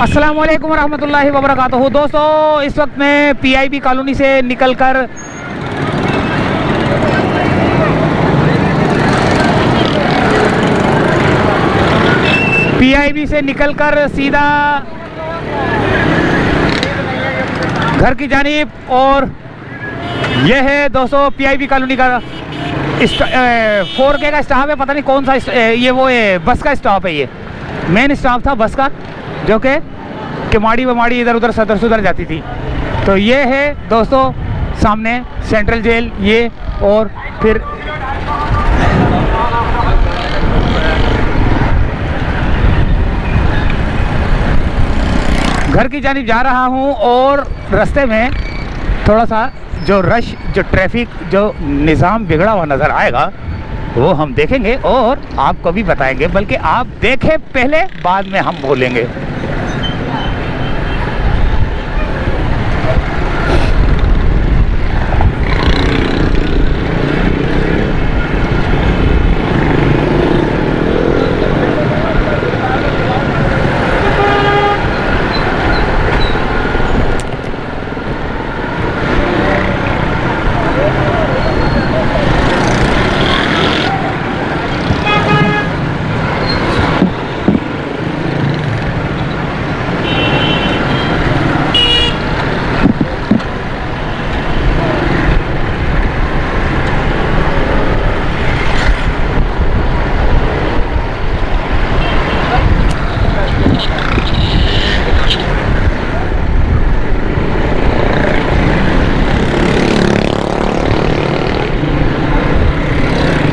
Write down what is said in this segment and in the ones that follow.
अस्सलामुअलैकुम वरहमतुल्लाहि वबरकातुहू। दोस्तों, इस वक्त मैं पीआईबी कॉलोनी से निकलकर सीधा घर की जानिब, और यह है दोस्तों पीआईबी कॉलोनी का 4K का स्टॉप है। पता नहीं कौन सा ये वो है, बस का स्टॉप है। ये मेन स्टॉप था बस का, जो कि किमाड़ी वमाड़ी इधर उधर सदर सुधर जाती थी। तो ये है दोस्तों सामने सेंट्रल जेल, ये, और फिर घर की जानिब जा रहा हूँ। और रास्ते में थोड़ा सा जो रश, जो ट्रैफिक, जो निज़ाम बिगड़ा हुआ नज़र आएगा वो हम देखेंगे और आपको भी बताएंगे। बल्कि आप देखें पहले, बाद में हम बोलेंगे।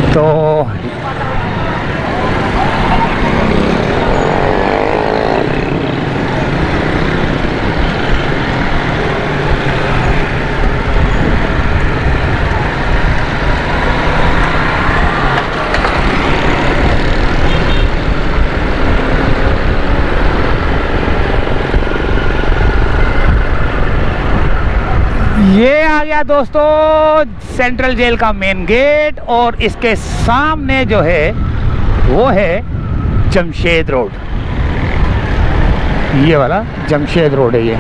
तो ये आ गया दोस्तों सेंट्रल जेल का मेन गेट, और इसके सामने जो है वो है जमशेद रोड। ये वाला जमशेद रोड है ये।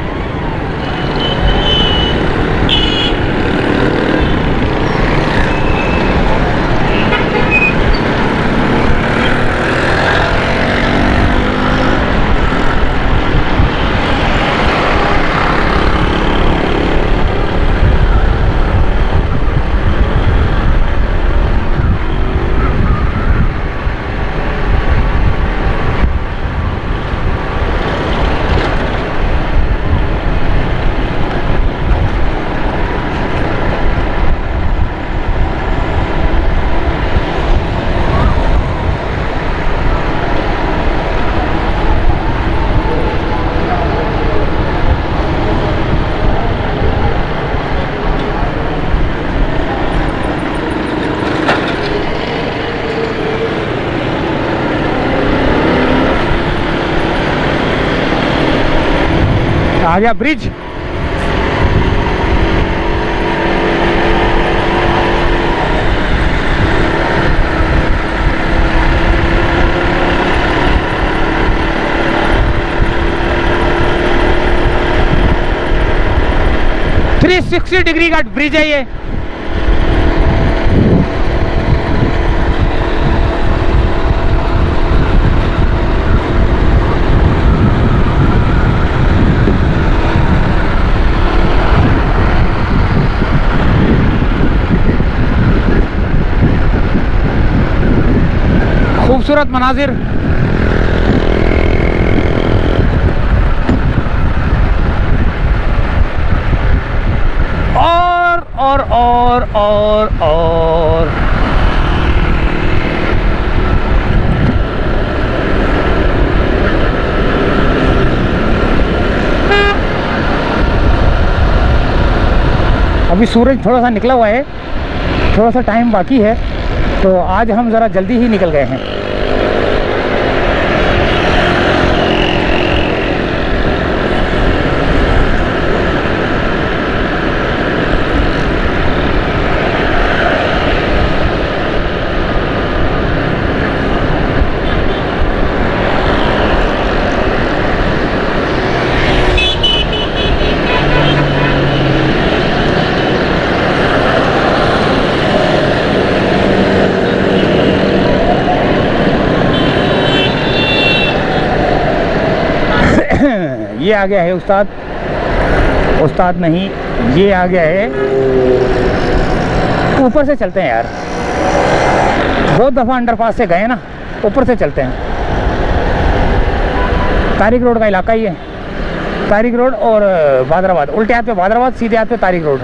आ गया ब्रिज। थ्री 360 डिग्री का ब्रिज है ये। खूबसूरत मनाजिर। और अभी सूरज थोड़ा सा निकला हुआ है, थोड़ा सा टाइम बाकी है, तो आज हम ज़रा जल्दी ही निकल गए हैं। ये आ गया है उस्ताद, उस्ताद नहीं, ये आ गया है। ऊपर से चलते हैं यार, बहुत दफ़ा अंडरपास से गए ना, ऊपर से चलते हैं। तारिक रोड का इलाका ही है, तारिक रोड और बादराबाद, उल्टे हाथ पे बादराबाद, सीधे हाथ पे तारिक रोड।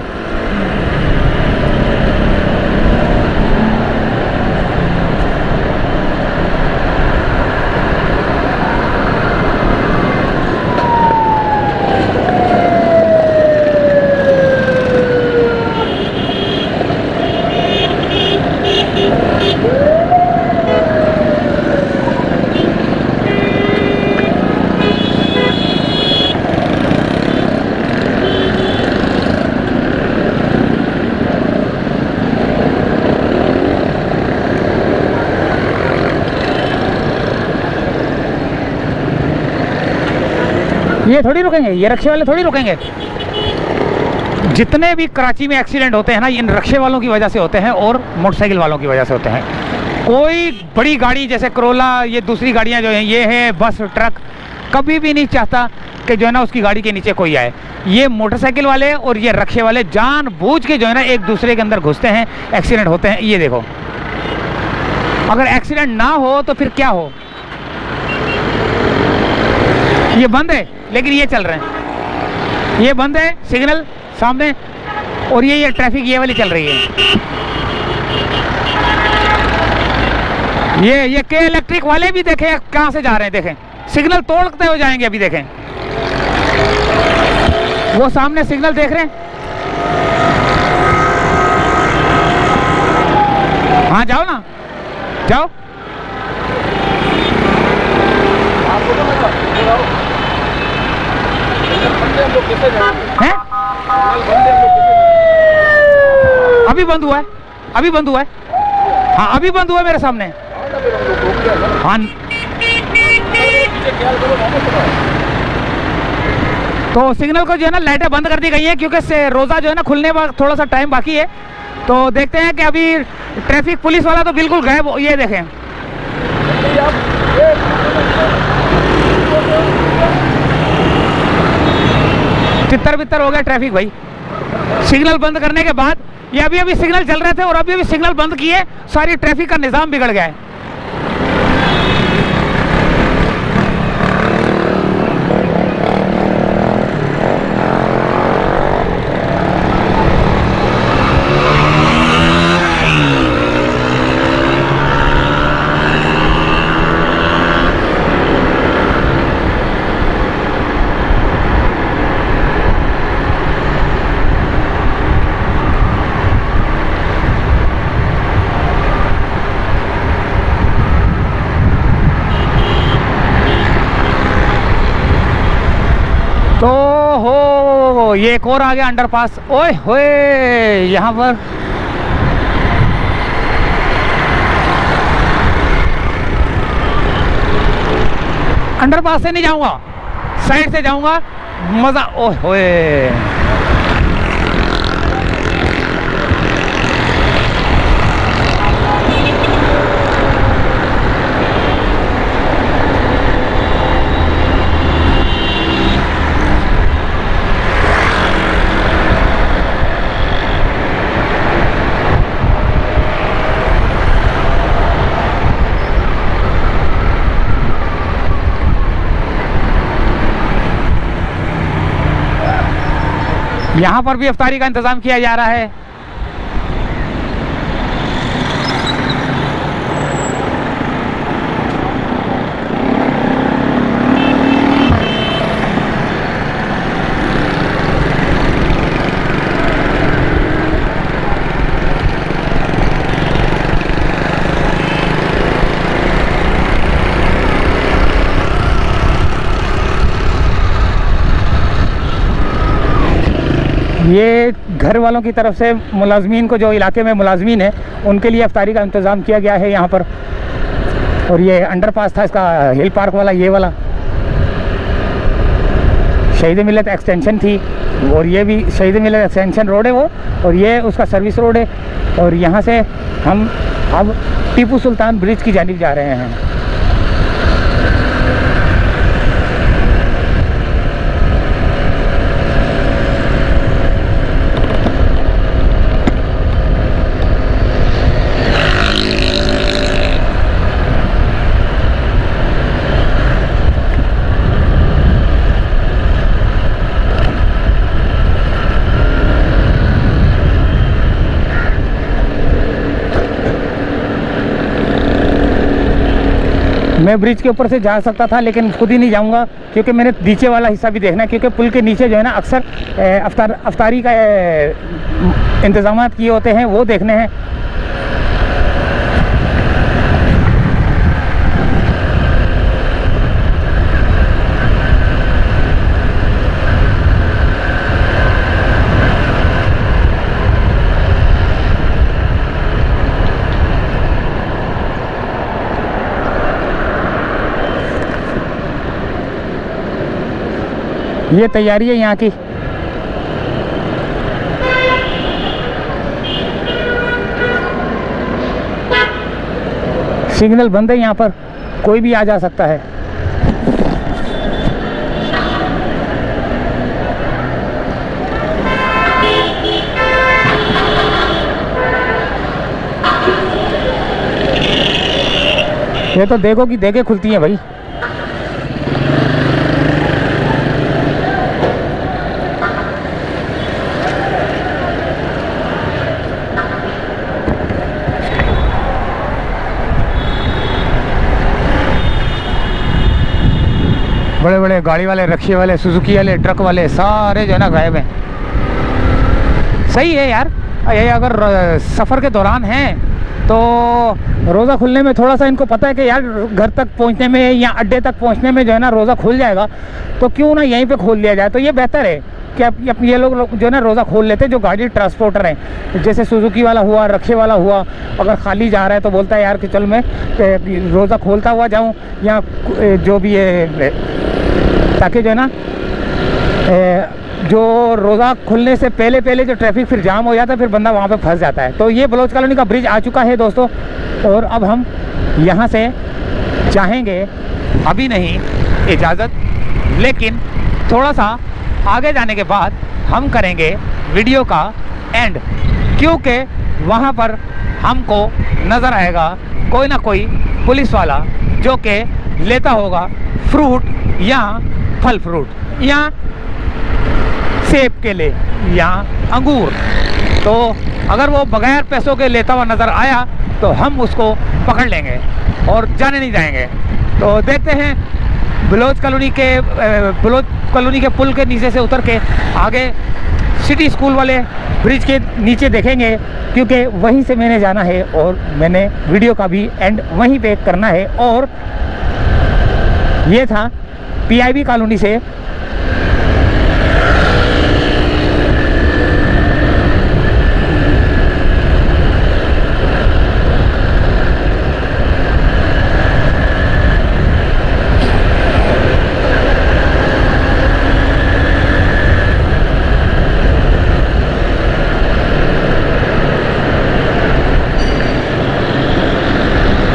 ये थोड़ी रुकेंगे, ये रक्शे वाले थोड़ी रुकेंगे। जितने भी कराची में एक्सीडेंट होते हैं ना, इन रक्शे वालों की वजह से होते हैं और मोटरसाइकिल वालों की वजह से होते हैं। कोई बड़ी गाड़ी जैसे करोला, ये दूसरी गाड़ियां जो हैं, ये है बस ट्रक, कभी भी नहीं चाहता कि जो है ना उसकी गाड़ी के नीचे कोई आए। ये मोटरसाइकिल वाले और ये रक्शे वाले जानबूझ के जो है ना एक दूसरे के अंदर घुसते हैं, एक्सीडेंट होते हैं। ये देखो, अगर एक्सीडेंट ना हो तो फिर क्या हो। ये बंद है लेकिन ये चल रहे हैं, ये बंद है सिग्नल सामने, और ये ट्रैफिक ये वाली चल रही है। ये के इलेक्ट्रिक वाले भी देखें कहां से जा रहे हैं, देखें सिग्नल तोड़ते हो जाएंगे। अभी देखें वो सामने सिग्नल देख रहे हैं। हाँ जाओ ना, जाओ। है? अभी बंद हुआ है, अभी बंद हुआ है। हाँ अभी बंद हुआ है मेरे सामने। हाँ तो सिग्नल को जो है ना लाइटें बंद कर दी गई हैं, क्योंकि रोज़ा जो है ना खुलने में थोड़ा सा टाइम बाकी है। तो देखते हैं कि अभी ट्रैफिक पुलिस वाला तो बिल्कुल गायब। ये देखें, तितर बितर हो गया ट्रैफिक भाई, सिग्नल बंद करने के बाद। ये अभी अभी सिग्नल चल रहे थे और अभी अभी सिग्नल बंद किए, सारी ट्रैफिक का निज़ाम बिगड़ गया है। तो हो ये एक और आ गया अंडरपास। ओए होए, यहाँ पर अंडरपास से नहीं जाऊंगा, साइड से जाऊंगा, मजा। ओए होए, यहाँ पर भी इफ्तारी का इंतज़ाम किया जा रहा है। ये घर वालों की तरफ से मुलाजमीन को, जो इलाके में मुलाजमीन है, उनके लिए इफ्तारी का इंतज़ाम किया गया है यहाँ पर। और ये अंडरपास था इसका, हिल पार्क वाला, ये वाला शहीद मिलत एक्सटेंशन थी, और ये भी शहीद मिलत एक्सटेंशन रोड है वो, और ये उसका सर्विस रोड है। और यहाँ से हम अब टीपू सुल्तान ब्रिज की जानिब जा रहे हैं। मैं ब्रिज के ऊपर से जा सकता था, लेकिन खुद ही नहीं जाऊंगा क्योंकि मैंने नीचे वाला हिस्सा भी देखना है, क्योंकि पुल के नीचे जो है ना अक्सर अफ्तारी का इंतज़ाम किए होते हैं, वो देखने हैं। ये तैयारी है यहाँ की। सिग्नल बंद है, यहाँ पर कोई भी आ जा सकता है। ये तो देखो कि देखे खुलती है भाई। बड़े बड़े गाड़ी वाले, रिक्शे वाले, सुजुकी वाले, ट्रक वाले सारे जो है ना गायब हैं। सही है यार, ये अगर सफ़र के दौरान हैं तो रोज़ा खुलने में थोड़ा सा इनको पता है कि यार घर तक पहुंचने में या अड्डे तक पहुंचने में जो है ना रोज़ा खुल जाएगा, तो क्यों ना यहीं पे खोल लिया जाए। तो ये बेहतर है कि अब ये लोग जो है ना रोज़ा खोल लेते हैं, जो गाड़ी ट्रांसपोर्टर हैं, जैसे सुजुकी वाला हुआ, रिक्शे वाला हुआ, अगर खाली जा रहा है तो बोलता है यार कि चल मैं रोज़ा खोलता हुआ जाऊँ, या जो भी है, ताकि जो है ना जो रोज़ा खुलने से पहले जो ट्रैफिक फिर जाम हो जाता है, फिर बंदा वहाँ पे फंस जाता है। तो ये बलोच कॉलोनी का ब्रिज आ चुका है दोस्तों, और अब हम यहाँ से चाहेंगे, अभी नहीं इजाज़त, लेकिन थोड़ा सा आगे जाने के बाद हम करेंगे वीडियो का एंड, क्योंकि वहाँ पर हमको नज़र आएगा कोई ना कोई पुलिस वाला जो कि लेता होगा फ्रूट या फल फ्रूट या सेब के लिए या अंगूर। तो अगर वो बगैर पैसों के लेता हुआ नज़र आया तो हम उसको पकड़ लेंगे और जाने नहीं जाएंगे। तो देखते हैं बलोच कॉलोनी के पुल के नीचे से उतर के आगे सिटी स्कूल वाले ब्रिज के नीचे देखेंगे, क्योंकि वहीं से मैंने जाना है और मैंने वीडियो का भी एंड वहीं पे करना है। और ये था पीआईबी कॉलोनी से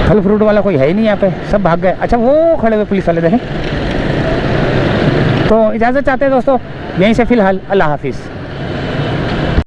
फल फ्रूट वाला कोई है ही नहीं यहाँ पे, सब भाग गए। अच्छा वो खड़े हुए पुलिस वाले देखें। तो इजाज़त चाहते हैं दोस्तों, यहीं से फ़िलहाल अल्लाह हाफिज़।